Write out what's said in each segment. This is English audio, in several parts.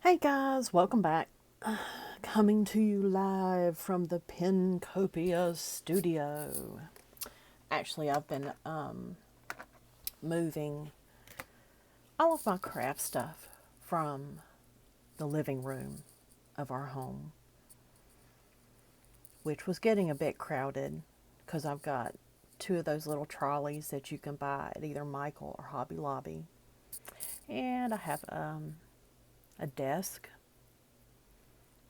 Hey guys, welcome back. Coming to you live from the Pencopia studio. Actually, I've been moving all of my craft stuff from the living room of our home, which was getting a bit crowded because I've got two of those little trolleys that you can buy at either Michael or Hobby Lobby. And I have a desk,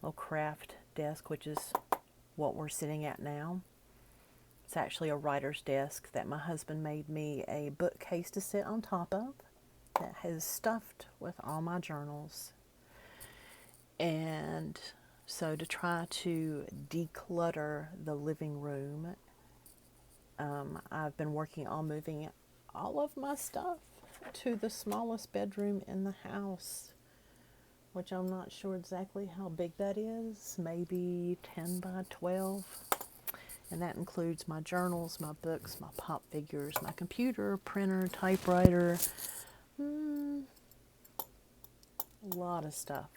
a craft desk, which is what we're sitting at now. It's actually a writer's desk that my husband made me a bookcase to sit on top of that is stuffed with all my journals. And so to try to declutter the living room, I've been working on moving all of my stuff to the smallest bedroom in the house, which I'm not sure exactly how big that is, maybe 10 by 12. And that includes my journals, my books, my pop figures, my computer, printer, typewriter, a lot of stuff.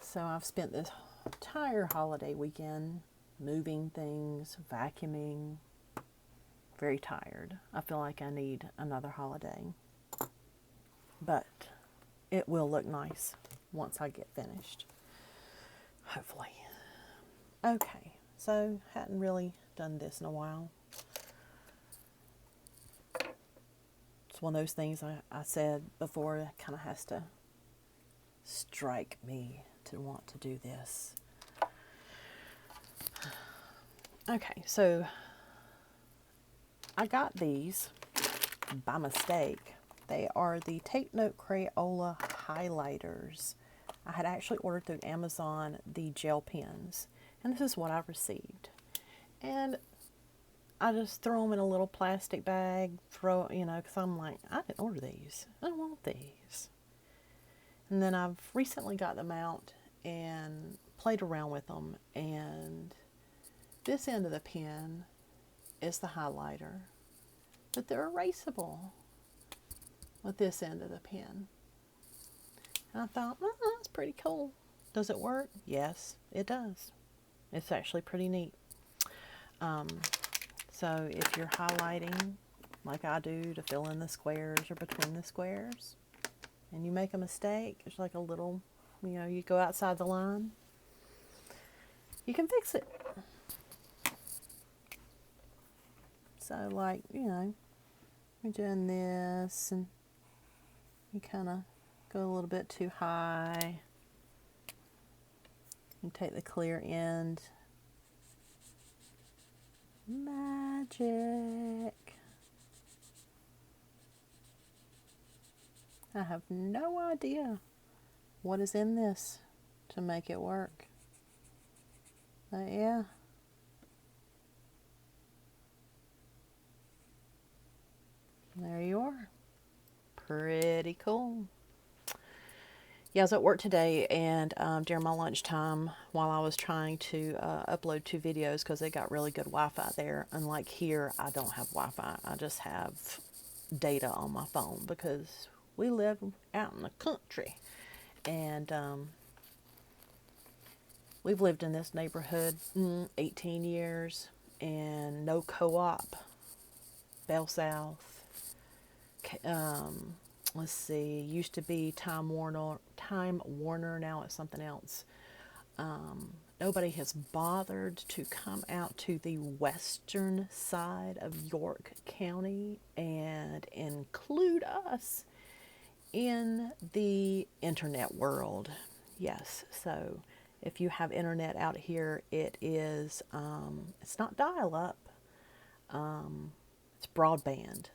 So I've spent this entire holiday weekend moving things, vacuuming, very tired. I feel like I need another holiday. But it will look nice once I get finished. Hopefully. Okay, so hadn't really done this in a while. It's one of those things I said before that kind of has to strike me to want to do this. Okay, so I got these by mistake. They are the Take Note Crayola highlighters. I had actually ordered through Amazon the gel pens, and this is what I received. And I just throw them in a little plastic bag, because I'm like, I didn't order these. I don't want these. And then I've recently got them out and played around with them, and this end of the pen is the highlighter, but they're erasable with this end of the pen. And I thought, oh, that's pretty cool. Does it work? Yes, it does. It's actually pretty neat. So if you're highlighting like I do to fill in the squares or between the squares, and you make a mistake, it's like a little, you go outside the line, you can fix it. So like, you're doing this and you kind of go a little bit too high. You take the clear end. Magic. I have no idea what is in this to make it work. But yeah. There you are. Pretty cool. Yeah, I was at work today, and during my lunchtime, while I was trying to upload 2 videos, because they got really good Wi-Fi there. Unlike here, I don't have Wi-Fi. I just have data on my phone because we live out in the country. And we've lived in this neighborhood 18 years, and no co-op. Bell South. Let's see, used to be Time Warner, now it's something else. Nobody has bothered to come out to the western side of York County and include us in the internet world. Yes, so if you have internet out here, it is, it's not dial-up, it's broadband,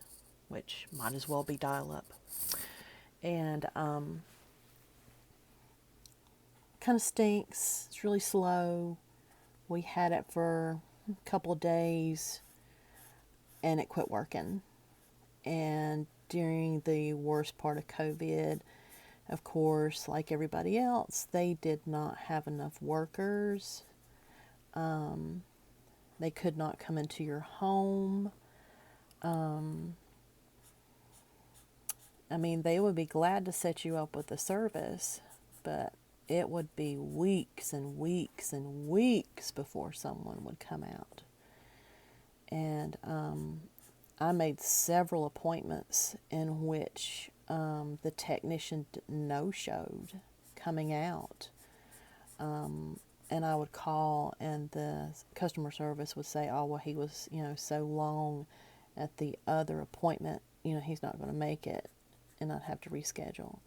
which might as well be dial-up. And kind of stinks. It's really slow. We had it for a couple of days and it quit working. And during the worst part of COVID, of course, like everybody else, they did not have enough workers. They could not come into your home. I mean, they would be glad to set you up with a service, but it would be weeks and weeks and weeks before someone would come out. And I made several appointments in which the technician no-showed coming out. And I would call, and the customer service would say, oh, well, he was, so long at the other appointment, he's not going to make it, and I'd have to reschedule.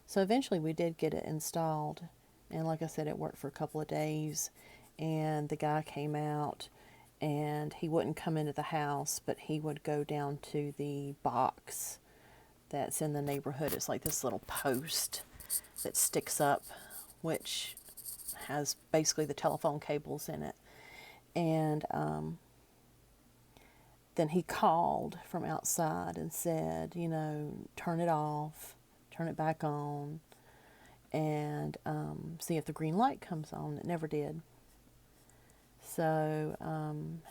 So eventually we did get it installed, and like I said, it worked for a couple of days, and the guy came out, and he wouldn't come into the house, but he would go down to the box that's in the neighborhood. It's like this little post that sticks up, which has basically the telephone cables in it. And then he called from outside and said, turn it off, turn it back on, and see if the green light comes on. It never did. So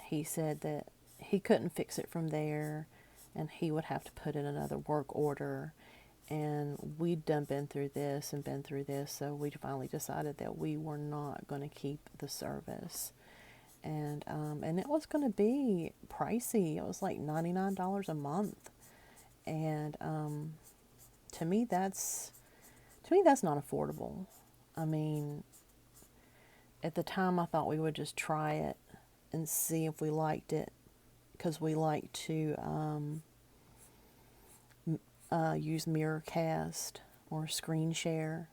he said that he couldn't fix it from there, and he would have to put in another work order. And we'd been through this, so we finally decided that we were not going to keep the service. And it was going to be pricey. It was like $99 a month. And to me that's not affordable. I mean, at the time I thought we would just try it and see if we liked it, because we like to use Miracast or Screen Share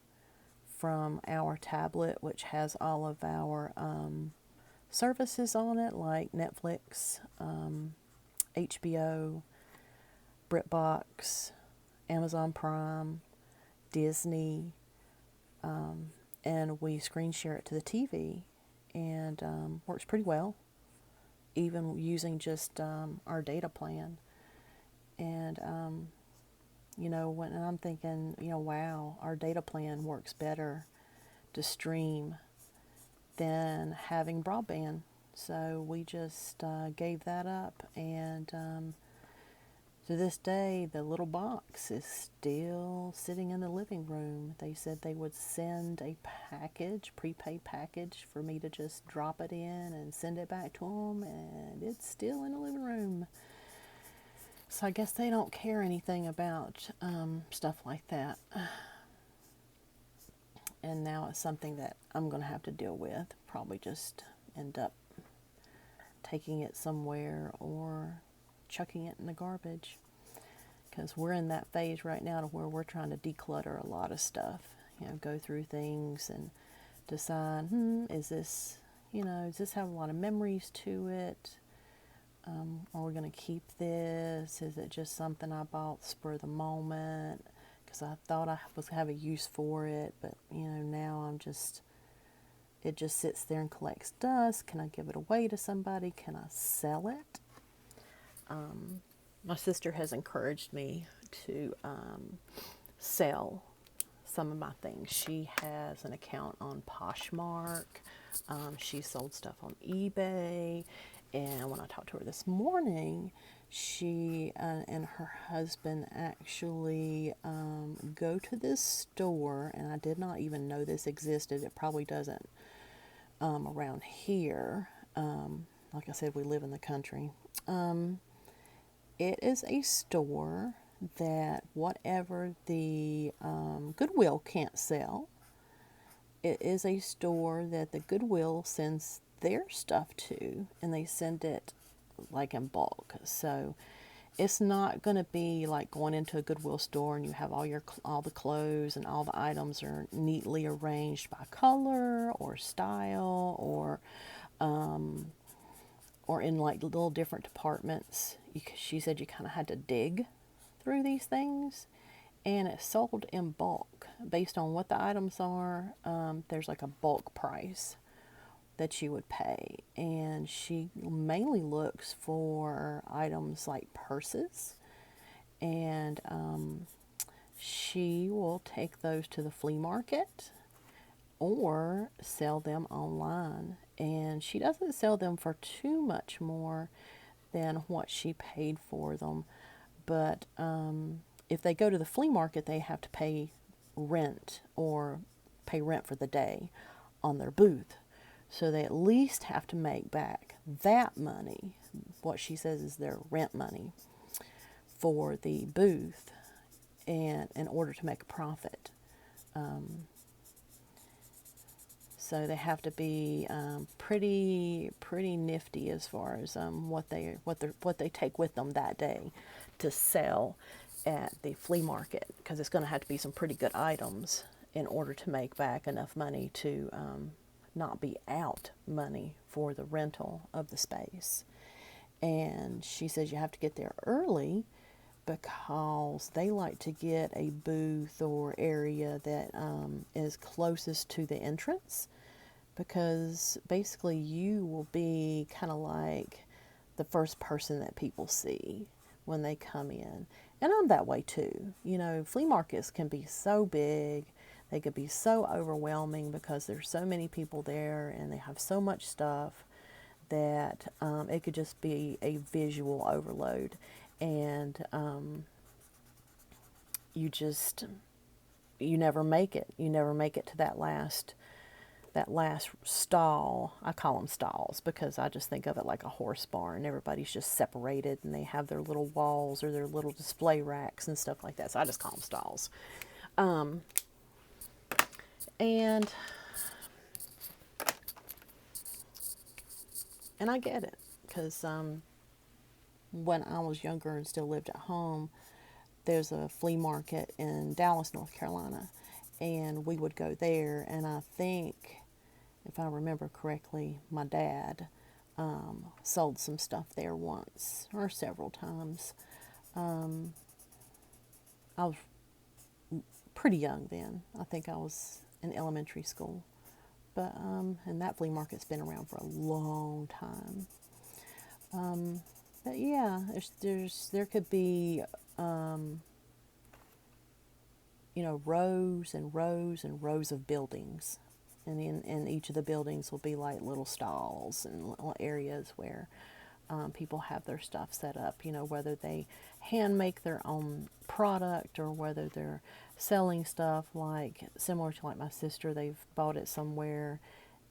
from our tablet, which has all of our services on it, like Netflix, HBO, BritBox, Amazon Prime, Disney, and we screen share it to the TV, and works pretty well, even using just our data plan. And when I'm thinking, wow, our data plan works better to stream than having broadband. So we just gave that up, and to this day, the little box is still sitting in the living room. They said they would send a package, prepaid package, for me to just drop it in and send it back to them, and it's still in the living room. So I guess they don't care anything about stuff like that. And now it's something that I'm going to have to deal with. Probably just end up taking it somewhere or chucking it in the garbage. Because we're in that phase right now to where we're trying to declutter a lot of stuff. Go through things and decide, does this have a lot of memories to it? Are we going to keep this? Is it just something I bought spur of the moment because I thought I was have a use for it, but now it just sits there and collects dust. Can I give it away to somebody? Can I sell it? My sister has encouraged me to sell some of my things. She has an account on Poshmark. She sold stuff on eBay. And when I talked to her this morning, she and her husband actually go to this store, and I did not even know this existed. It probably doesn't around here. Like I said, we live in the country. It is a store that whatever the Goodwill can't sell, it is a store that the Goodwill sends their stuff to, and they send it like in bulk. So it's not going to be like going into a Goodwill store and you have all the clothes and all the items are neatly arranged by color or style or in like little different departments. She said you kind of had to dig through these things, and it's sold in bulk based on what the items are. There's like a bulk price that you would pay, and she mainly looks for items like purses, and she will take those to the flea market or sell them online, and she doesn't sell them for too much more than what she paid for them. But if they go to the flea market, they have to pay rent or pay rent for the day on their booth. So they at least have to make back that money, what she says is their rent money, for the booth, and in order to make a profit. So they have to be pretty nifty as far as what they take with them that day to sell at the flea market, because it's going to have to be some pretty good items in order to make back enough money to not be out money for the rental of the space. And she says you have to get there early because they like to get a booth or area that is closest to the entrance, because basically you will be kind of like the first person that people see when they come in. And I'm that way too. You know, flea markets can be so big, they could be so overwhelming because there's so many people there and they have so much stuff that it could just be a visual overload. And you never make it. You never make it to that last stall. I call them stalls because I just think of it like a horse barn. Everybody's just separated and they have their little walls or their little display racks and stuff like that. So I just call them stalls. And I get it, because when I was younger and still lived at home, there's a flea market in Dallas, North Carolina, and we would go there. And I think, if I remember correctly, my dad sold some stuff there once or several times. I was pretty young then. I think I was in elementary school. But and that flea market's been around for a long time. But yeah, there could be rows and rows and rows of buildings, and in each of the buildings will be like little stalls and little areas where people have their stuff set up. You know, whether they hand make their own product or whether they're selling stuff like similar to like my sister. They've bought it somewhere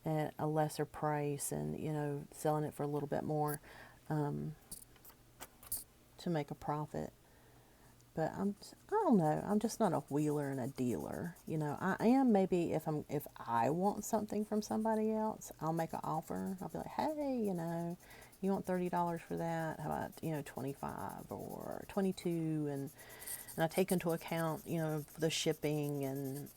at a lesser price and selling it for a little bit more to make a profit. But I don't know. I'm just not a wheeler and a dealer. You know, I am maybe if I want something from somebody else, I'll make an offer. I'll be like, hey, you want $30 for that? How about 25 or 22? And I take into account the shipping and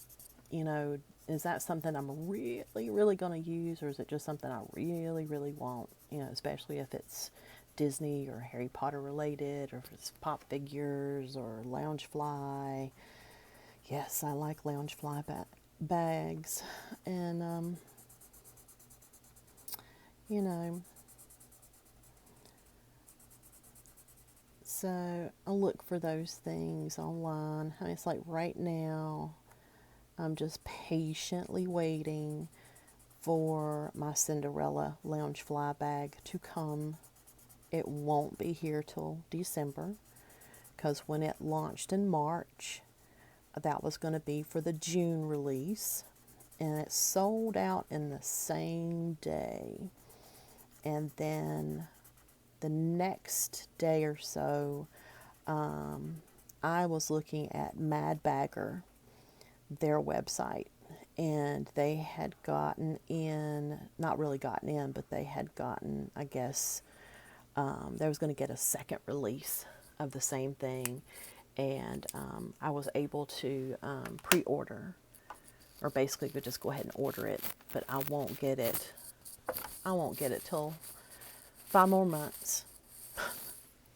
is that something I'm really really going to use, or is it just something I really really want? Especially if it's Disney or Harry Potter related, or if it's pop figures or Loungefly. Yes, I like Loungefly bags. And so I'll look for those things online. I mean, it's like right now I'm just patiently waiting for my Cinderella Loungefly bag to come. It won't be here till December, because when it launched in March, that was going to be for the June release, and it sold out in the same day. And then the next day or so, I was looking at Mad Bagger, their website, and they had gotten in, not really gotten in, but they had gotten, I guess, they was going to get a second release of the same thing, and I was able to pre-order, or basically could just go ahead and order it, but I won't get it till 5 more months.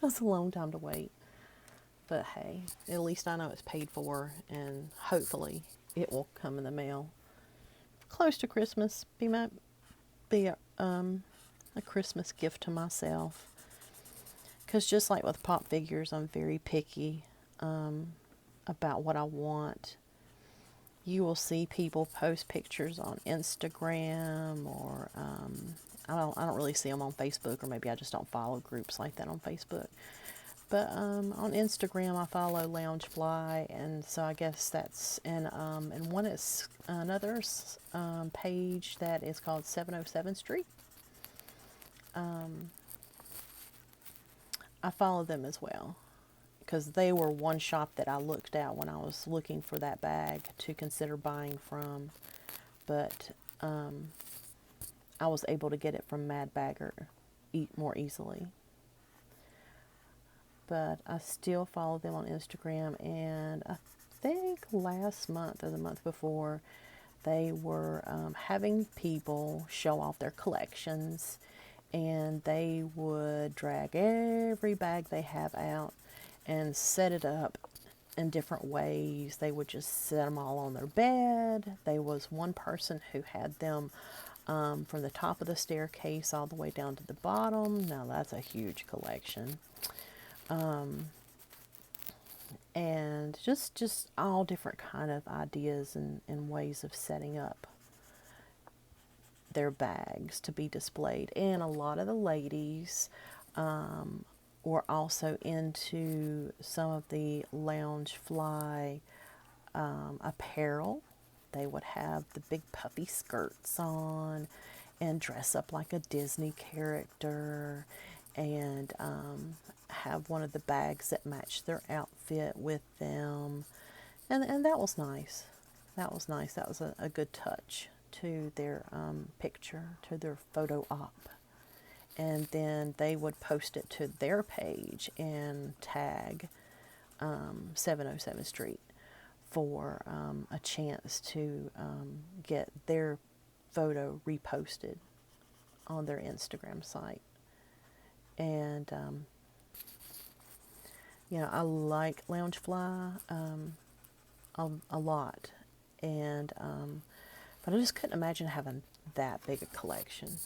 That's a long time to wait. But hey, at least I know it's paid for, and hopefully it will come in the mail close to Christmas. Be a Christmas gift to myself. Because just like with pop figures, I'm very picky about what I want. You will see people post pictures on Instagram, or I don't really see them on Facebook, or maybe I just don't follow groups like that on Facebook. But on Instagram, I follow Loungefly, and so I guess that's and one is another page that is called 707 Street. I follow them as well because they were one shop that I looked at when I was looking for that bag to consider buying from, but I was able to get it from Mad Bagger more easily. But I still follow them on Instagram, and I think last month or the month before, they were having people show off their collections, and they would drag every bag they have out and set it up in different ways. They would just set them all on their bed. There was one person who had them from the top of the staircase all the way down to the bottom. Now that's a huge collection. And just all different kind of ideas and ways of setting up their bags to be displayed. And a lot of the ladies were also into some of the Loungefly apparel. They would have the big puffy skirts on and dress up like a Disney character, and have one of the bags that matched their outfit with them. And that was nice. That was nice. That was a good touch to their picture, to their photo op. And then they would post it to their page and tag 707 Street for a chance to get their photo reposted on their Instagram site. And I like Loungefly a lot, and but I just couldn't imagine having that big a collection.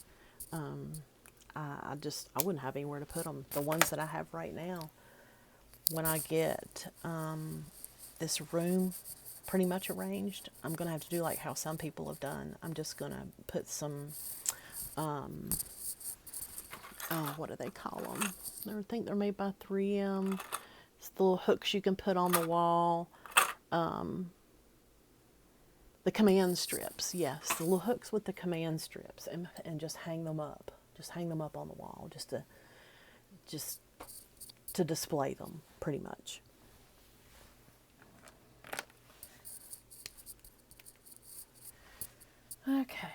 I wouldn't have anywhere to put them. The ones that I have right now, when I get this room pretty much arranged, I'm gonna have to do like how some people have done. I'm just gonna put some what do they call them? I think they're made by 3M. It's the little hooks you can put on the wall. The command strips, yes, the little hooks with the command strips, and just hang them up. Just hang them up on the wall, just to display them, pretty much. Okay.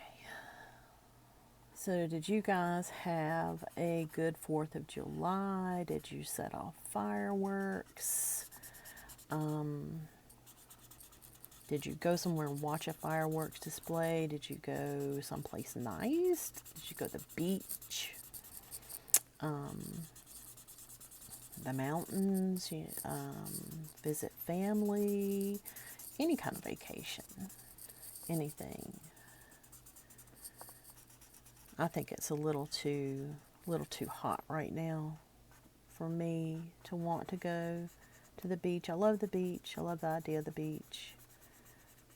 So did you guys have a good 4th of July? Did you set off fireworks? Did you go somewhere and watch a fireworks display? Did you go someplace nice? Did you go to the beach? The mountains? Visit family? Any kind of vacation? Anything? I think it's a little too hot right now for me to want to go to the beach. I love the beach. I love the idea of the beach.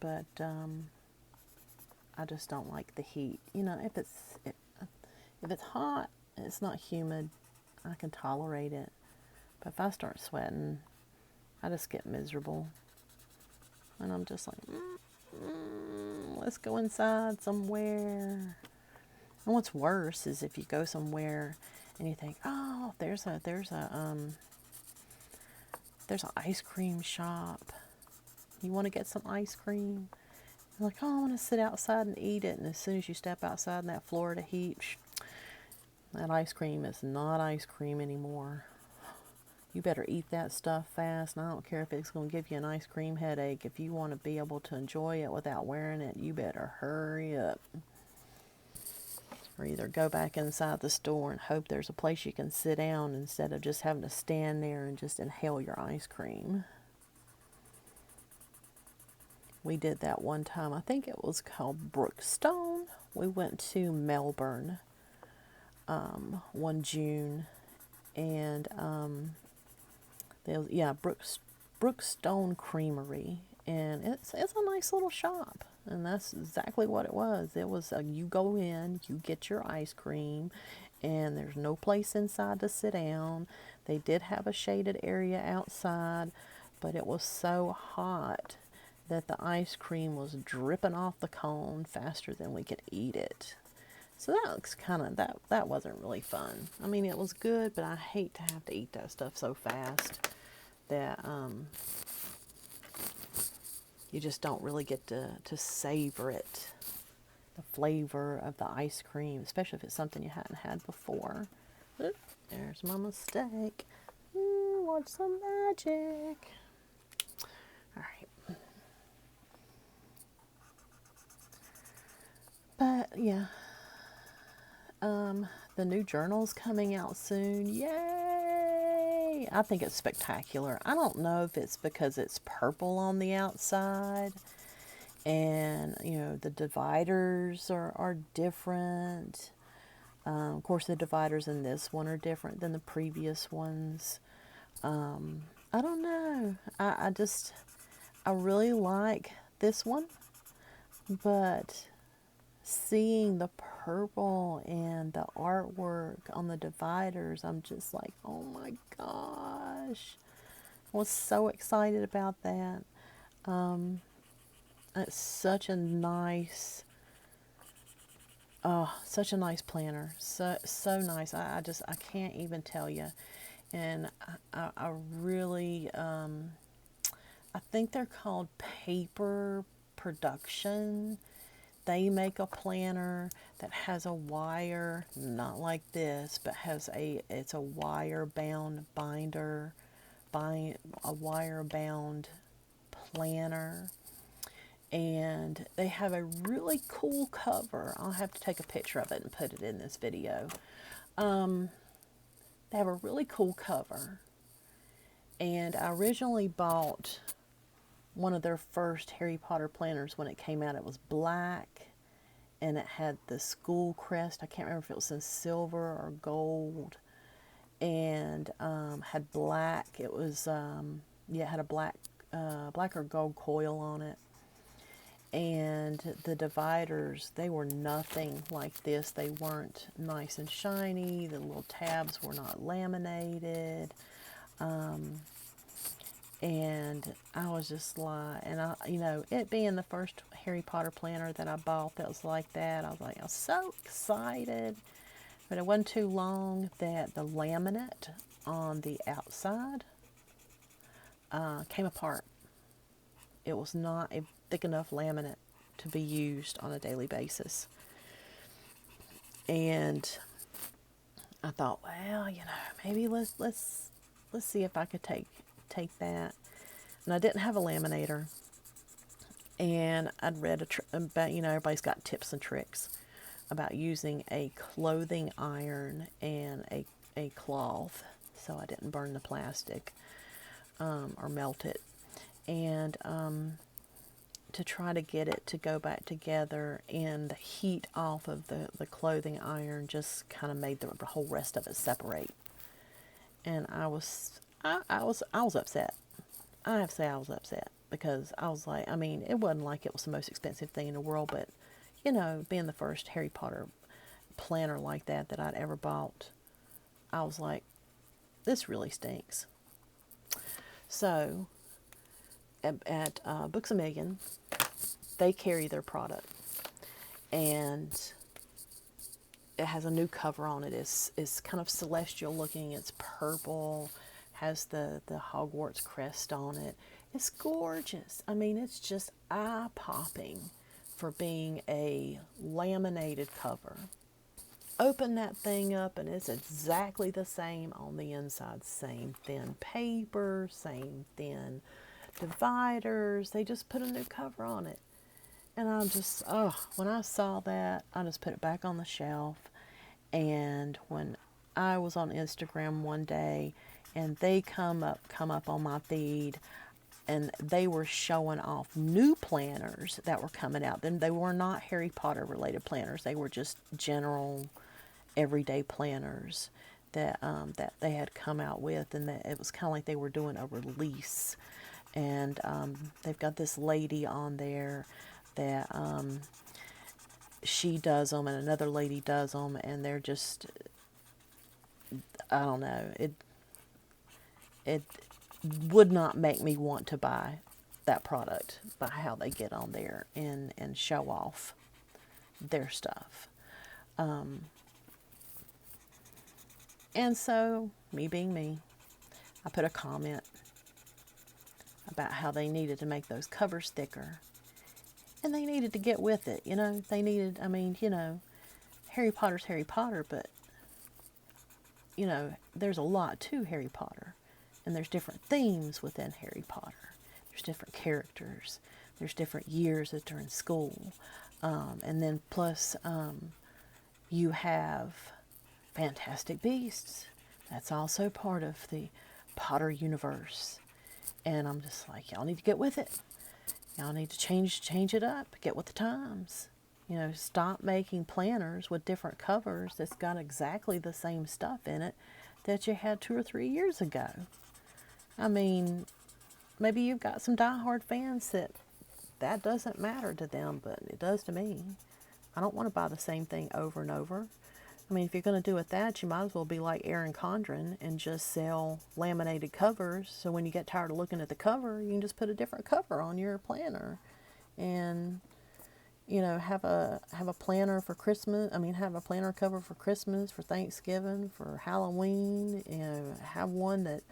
But I just don't like the heat. If it's hot and it's not humid, I can tolerate it. But if I start sweating, I just get miserable. And I'm just like, let's go inside somewhere. And what's worse is if you go somewhere and you think, oh, there's an ice cream shop. You want to get some ice cream? You're like, oh, I want to sit outside and eat it. And as soon as you step outside in that Florida heat, that ice cream is not ice cream anymore. You better eat that stuff fast. And I don't care if it's going to give you an ice cream headache. If you want to be able to enjoy it without wearing it, you better hurry up. Or either go back inside the store and hope there's a place you can sit down instead of just having to stand there and just inhale your ice cream. We did that one time. I think it was called Brookstone. We went to Melbourne one June, and Brookstone Creamery, and it's a nice little shop, and that's exactly what it was. It was you go in, you get your ice cream, and there's no place inside to sit down. They did have a shaded area outside, but it was so hot that the ice cream was dripping off the cone faster than we could eat it. So that looks kind of, that wasn't really fun. I mean, it was good, but I hate to have to eat that stuff so fast that you just don't really get to savor it, the flavor of the ice cream, especially if it's something you hadn't had before. Oop, there's my mistake. Want some magic. All right. But yeah, the new journal's coming out soon. Yay! I think it's spectacular. I don't know if it's because it's purple on the outside and, you know, the dividers are different. Of course, the dividers in this one are different than the previous ones. I don't know. I really like this one, but seeing the purple and the artwork on the dividers, I'm just like, oh my gosh. I was so excited about that. It's such a nice, such a nice planner. So nice. I can't even tell you. And I really, I think they're called Paper Production. They make a planner that has a wire, not like this, but it's a wire bound binder, a wire bound planner. And they have a really cool cover. I'll have to take a picture of it and put it in this video. They have a really cool cover. And I originally bought one of their first Harry Potter planners when it came out. It was black and it had the school crest. I can't remember if it was in silver or gold, and had black. It was yeah, it had a black or gold coil on it. And the dividers, they were nothing like this. They weren't nice and shiny. The little tabs were not laminated. And I was just like, and you know, it being the first Harry Potter planner that I bought that was like that, I was so excited. But it wasn't too long that the laminate on the outside came apart. It was not a thick enough laminate to be used on a daily basis. And I thought, well, you know, maybe let's see if I could take that. And I didn't have a laminator. And I'd read about, you know, everybody's got tips and tricks about using a clothing iron and a cloth, so I didn't burn the plastic or melt it. And to try to get it to go back together, and the heat off of the clothing iron just kind of made the whole rest of it separate. And I was upset. I have to say I was upset, because I was like, I mean, it wasn't like it was the most expensive thing in the world, but, you know, being the first Harry Potter planner like that I'd ever bought, I was like, this really stinks. So at Books A Million, they carry their product, and it has a new cover on it. It's kind of celestial looking. It's purple, has the Hogwarts crest on it. It's gorgeous. I mean, it's just eye-popping for being a laminated cover. Open that thing up and it's exactly the same on the inside. Same thin paper, same thin dividers. They just put a new cover on it. And I'm just, when I saw that, I just put it back on the shelf. And when I was on Instagram one day and they come up on my feed, and they were showing off new planners that were coming out. Then they were not Harry Potter related planners. They were just general everyday planners that that they had come out with, and that it was kind of like they were doing a release. And they've got this lady on there that she does them, and another lady does them, and they're just, I don't know, it would not make me want to buy that product by how they get on there and show off their stuff. And so, me being me, I put a comment about how they needed to make those covers thicker. And they needed to get with it, you know. They needed, I mean, you know, Harry Potter's Harry Potter, but, you know, there's a lot to Harry Potter. And there's different themes within Harry Potter. There's different characters. There's different years that they're in school. And then plus, you have Fantastic Beasts. That's also part of the Potter universe. And I'm just like, y'all need to get with it. Y'all need to change it up. Get with the times. You know, stop making planners with different covers that's got exactly the same stuff in it that you had 2 or 3 years ago. I mean, maybe you've got some diehard fans that doesn't matter to them, but it does to me. I don't want to buy the same thing over and over. I mean, if you're going to do it that, you might as well be like Erin Condren and just sell laminated covers. So when you get tired of looking at the cover, you can just put a different cover on your planner. And, you know, have a planner for Christmas. I mean, have a planner cover for Christmas, for Thanksgiving, for Halloween. You know, have one that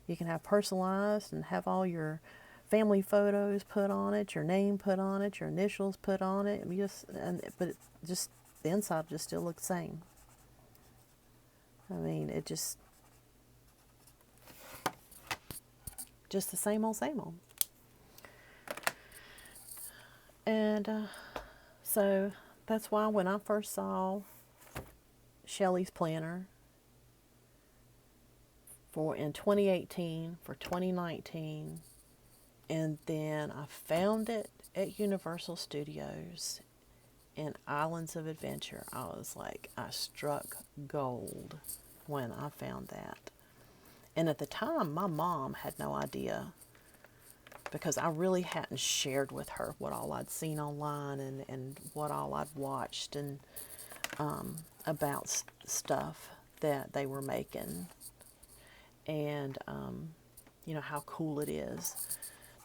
you can have personalized and have all your family photos put on it, your name put on it, your initials put on it. But the inside just still looks the same. I mean, it just the same old, same old. And so that's why when I first saw Shelly's planner in 2018 for 2019, and then I found it at Universal Studios in Islands of Adventure, I was like, I struck gold when I found that. And at the time, my mom had no idea, because I really hadn't shared with her what all I'd seen online and what all I'd watched and about stuff that they were making. And, you know, how cool it is.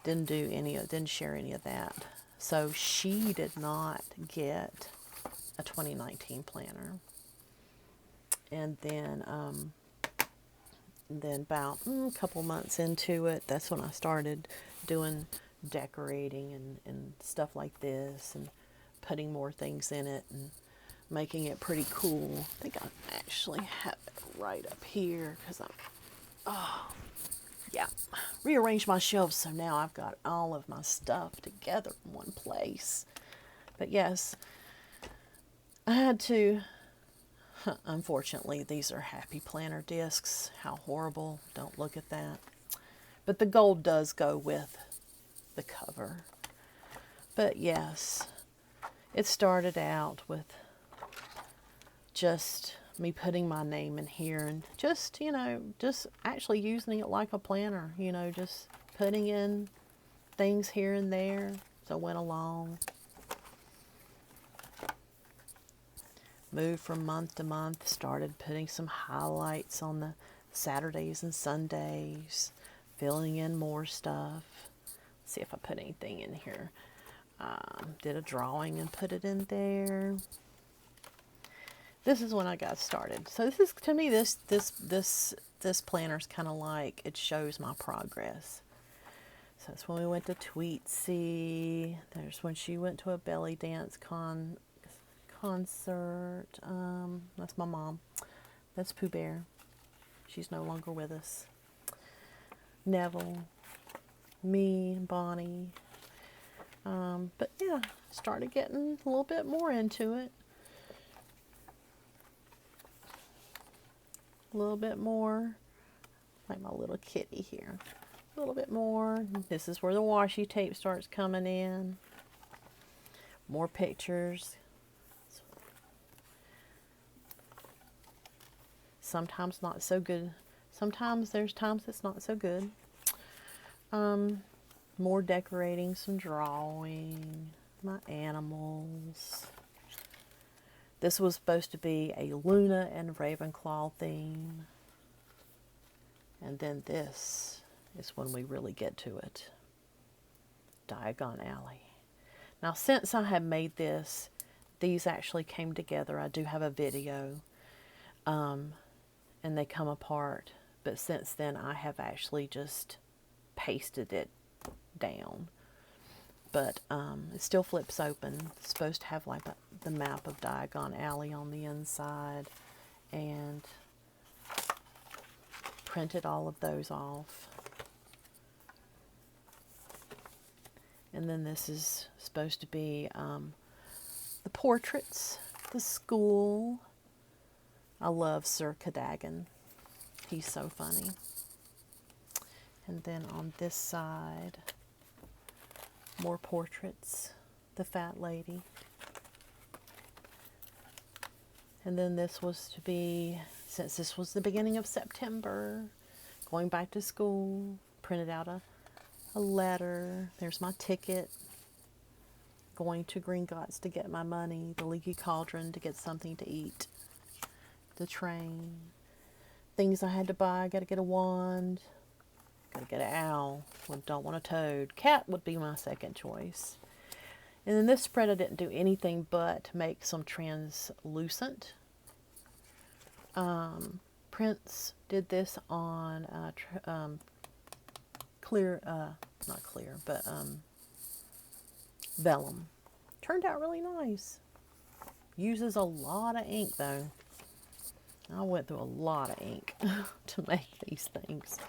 Didn't share any of that. So she did not get a 2019 planner. And then about a couple months into it, that's when I started doing decorating and stuff like this, and putting more things in it and making it pretty cool. I think I actually have it right up here, because rearranged my shelves, so now I've got all of my stuff together in one place. But yes, I had to, unfortunately, these are Happy Planner discs. How horrible. Don't look at that. But the gold does go with the cover. But yes, it started out with just me putting my name in here and just, you know, just actually using it like a planner, you know, just putting in things here and there as I went along. Moved from month to month, started putting some highlights on the Saturdays and Sundays, filling in more stuff. Let's see if I put anything in here. Did a drawing and put it in there. This is when I got started. So this is, to me, this planner's kind of like, it shows my progress. So that's when we went to Tweetsie. There's when she went to a belly dance concert. That's my mom. That's Pooh Bear. She's no longer with us. Neville, me, Bonnie. But yeah, started getting a little bit more into it. A little bit more, like my little kitty here. A little bit more. This is where the washi tape starts coming in. More pictures. Sometimes not so good. Sometimes there's times it's not so good. More decorating, some drawing, my animals. This was supposed to be a Luna and Ravenclaw theme. And then this is when we really get to it. Diagon Alley. Now, since I have made this, these actually came together. I do have a video, and they come apart. But since then, I have actually just pasted it down. But it still flips open. It's supposed to have like the map of Diagon Alley on the inside, and printed all of those off. And then this is supposed to be the portraits, the school. I love Sir Cadogan. He's so funny. And then on this side, more portraits. The fat lady. And then this was to be, since this was the beginning of September, going back to school, printed out a letter. There's my ticket. Going to Gringotts to get my money. The Leaky Cauldron to get something to eat. The train. Things I had to buy. Got to get a wand. Got to get an owl. Don't want a toad. Cat would be my second choice. And in this spread I didn't do anything but make some translucent prints. Did this on clear, not clear, but vellum. Turned out really nice. Uses a lot of ink though. I went through a lot of ink to make these things.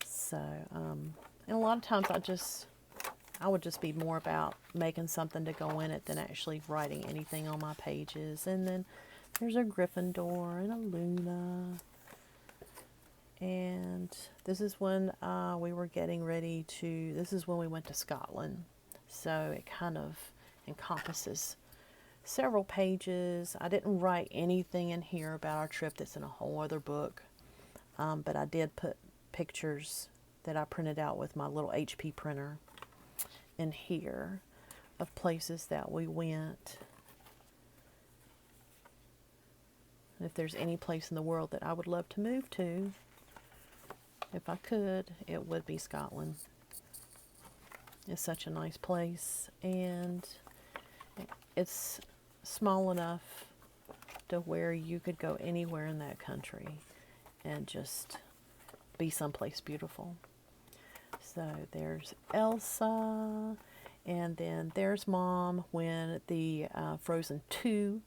So, and a lot of times I would just be more about making something to go in it than actually writing anything on my pages. And then there's a Gryffindor and a Luna. And this is when we were getting ready to, this is when we went to Scotland. So it kind of encompasses several pages. I didn't write anything in here about our trip that's in a whole other book. But I did put pictures that I printed out with my little HP printer in here of places that we went. And if there's any place in the world that I would love to move to, if I could, it would be Scotland. It's such a nice place, and it's small enough to where you could go anywhere in that country and just be someplace beautiful. So there's Elsa, and then there's Mom when the Frozen 2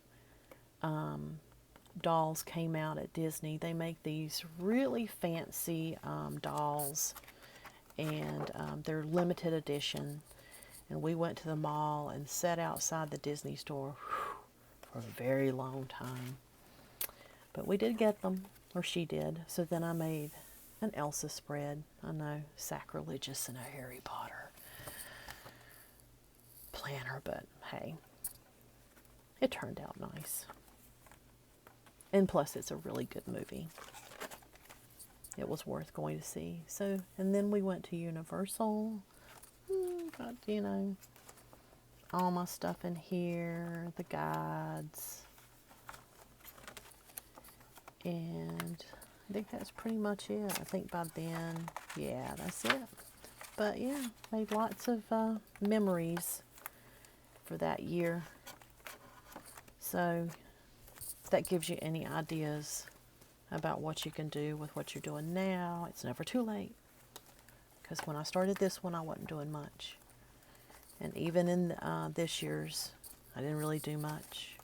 dolls came out at Disney. They make these really fancy dolls, and they're limited edition. And we went to the mall and sat outside the Disney store for a very long time. But we did get them, or she did. So then I made an Elsa spread. I know, sacrilegious in a Harry Potter planner, but hey, it turned out nice. And plus, it's a really good movie. It was worth going to see. So, and then we went to Universal. Got, you know, all my stuff in here, the guides. And I think that's pretty much it. I think by then, yeah, that's it. But yeah, made lots of memories for that year. So that gives you any ideas about what you can do with what you're doing now. It's never too late. Because when I started this one, I wasn't doing much. And even in this year's, I didn't really do much.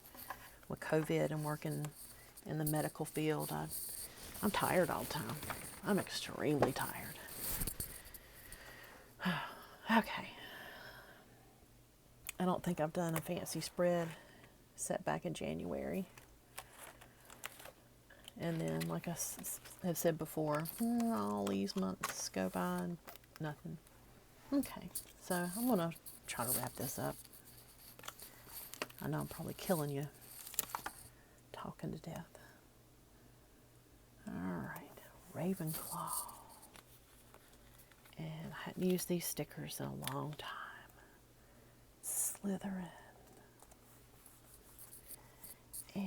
With COVID and working in the medical field, I'm tired all the time. I'm extremely tired. Okay. I don't think I've done a fancy spread set back in January. And then, like I have said before, all these months go by and nothing. Okay, so I'm going to try to wrap this up. I know I'm probably killing you, talking to death. Alright, Ravenclaw. And I hadn't used these stickers in a long time. Slytherin. And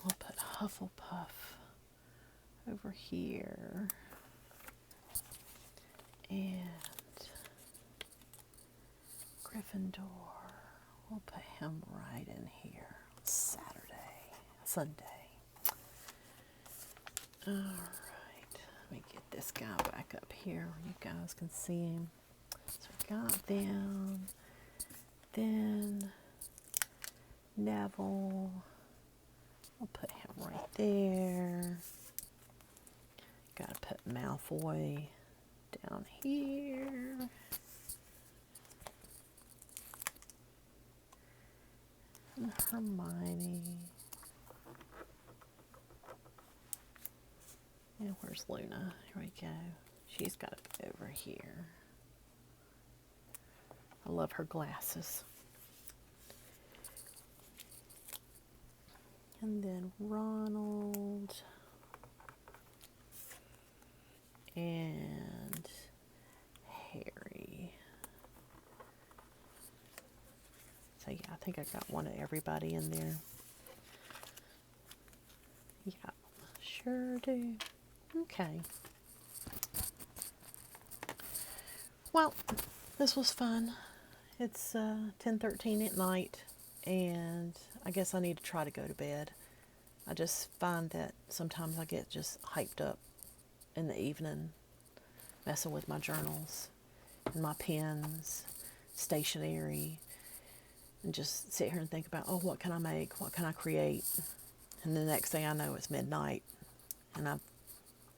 I'll put Hufflepuff over here. And Gryffindor, we'll put him right in here. Sunday. All right, let me get this guy back up here where you guys can see him. So we got them. Then Neville, I'll put him right there. Gotta put Malfoy down here. And Hermione. And where's Luna? Here we go. She's got to be over here. I love her glasses. And then Ronald. And Harry. So yeah, I think I got one of everybody in there. Yeah, sure do. Okay. Well, this was fun. It's 10:13 at night, and I guess I need to try to go to bed. I just find that sometimes I get just hyped up in the evening, messing with my journals and my pens, stationery, and just sit here and think about, oh, what can I make? What can I create? And the next thing I know, it's midnight, and I'm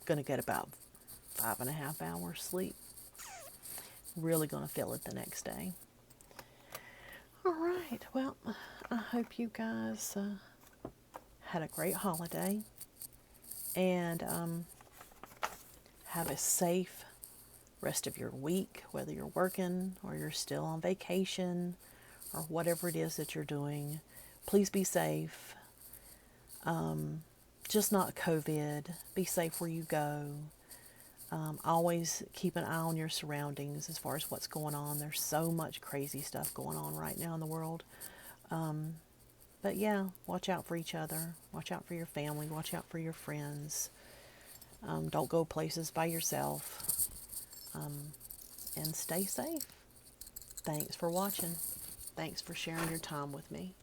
going to get about 5.5 hours sleep. Really going to feel it the next day. All right. Well, I hope you guys had a great holiday, and have a safe rest of your week, whether you're working or you're still on vacation or whatever it is that you're doing. Please be safe. Just not COVID. Be safe where you go. Always keep an eye on your surroundings as far as what's going on. There's so much crazy stuff going on right now in the world. But yeah, watch out for each other. Watch out for your family. Watch out for your friends. Don't go places by yourself. And stay safe. Thanks for watching. Thanks for sharing your time with me.